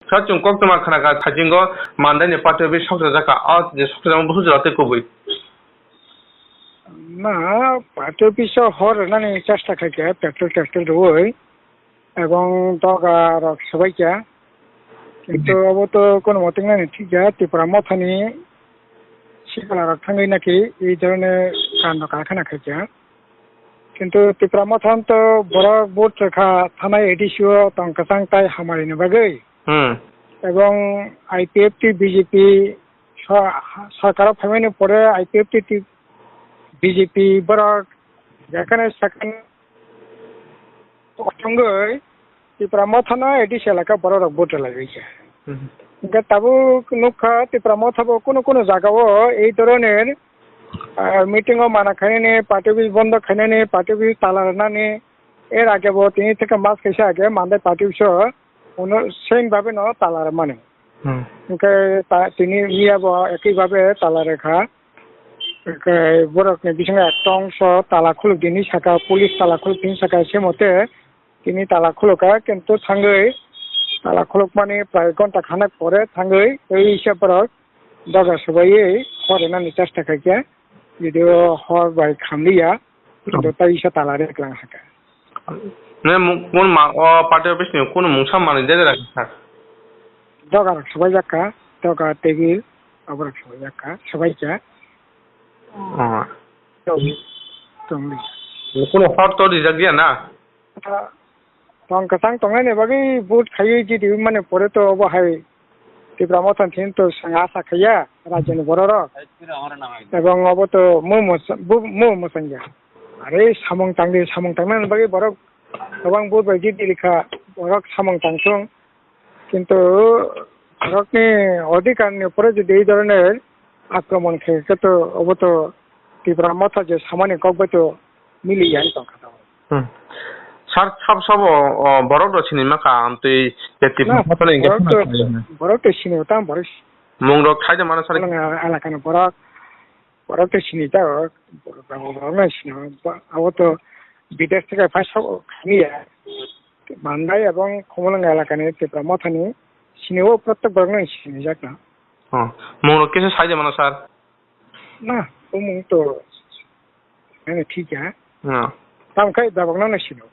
Sachung kok tuma khana ka thajingo mandai ne pate be sokra jaka out je sokra jama busu jate kobui. না party অফিসে হর নানি চেষ্টা খাইকে petrol টেট্রোল রই এবং দগা রক সবাইকে কিন্তু अब তো কোনো মতে না ঠিক আছে ত্রিপুরা মথানি শিকালার থাঙ্গই নাকি এই ধরনের কাণ্ড কারখানা খাইছে কিন্তু ত্রিপুরা মথান তো বড় বোর্ড রেখা থানায় এডিসিও টঙ্কাসাং তাই হামারিনি বাগৈ এবং আইপিএফটি বিজেপি সরকার ফেমাইনি পরে আইপিএফটি বিজেপি বড় যেখানে সেখানে সঙ্গই ত্রিপুরা মথানা এডিসি এলাকা বড় ভোট লাগিয়েছে তাবো নুখা ত্রিপুরা মথাবো কোনো জায়গাও এই ধরনের মিটিংও মানা খাইনি পার্টি অফিস বন্ধ খাইনি পার্টি অফিস তালা রানি এর আগে 3 থেকে মাস খেসে আগে মানদাই পার্টি অফিস সেম ভাবে ন তালা মানে তিনি নিয়াব একইভাবে তালা রেখা বরফনি বিসঙ্গে একটা অংশ তালা খুলুক দিনই শাখা পুলিশ তালা খুলুক দিন শাখা সে মতে তিনি তালা খুলুকা কিন্তু থাঙ্গই তালা খুলুক মানে প্রায় ঘন্টা খানেক পরে থাঙ্গই এই হিসাব দরজা সবাই হরে নানি চেষ্টা খাইছে যদিও হর বাই খামলিয়া কিন্তু তাই ইসা তালা রেখলাম শাখা কোন পার্টি অফিস নিয়ে কোন মুসাম মানে দিয়ে রাখি স্যার দরজা সবাই যাকা দরজা টেবিল আবার সবাই যাকা সবাইকে কোনো হট তো রিজার্ভ দিয়া না টঙ্কাসাং টংনাই বাকি বুট খাইয়ে যদি মানে পরে তো অবহাই ত্রিপুরা মথান থিন তো আশা খাইয়া রাজ্যনি বড় এবং অব তো মু মোসাঙ্গিয়া আরে সামং টাংনাই বাকি বড় গোबां বুট বাকি দিলিখা বড় সামং টাংসুং কিন্তু ভারতনি অধিকারনি পরে যদি এই ধরনের আক্রমণ খেয়েছে তো অব তো ত্রিপুরা মথা যে সামান্য কবে তো মিলিয়ে যায় তখন স্যার সব বড় রছিনি মাকা আমতে যেতি মতলে বড় তো সিনি ওটা বড় মংরক খাইতে মানে স্যার এলাকানে বড় তো সিনি তা বড় না সিনি আব তো বিদেশ থেকে ফার্স্ট নিয়ে মান্দাই এবং কমলঙ্গা এলাকানে ত্রিপুরা মথানি সিনিও প্রত্যেক বড় না সিনি যাক না মংরক কেসে সাইজে মানে স্যার না ও মং তো ঠিক আছে দাম খাই দাবাক না সিনো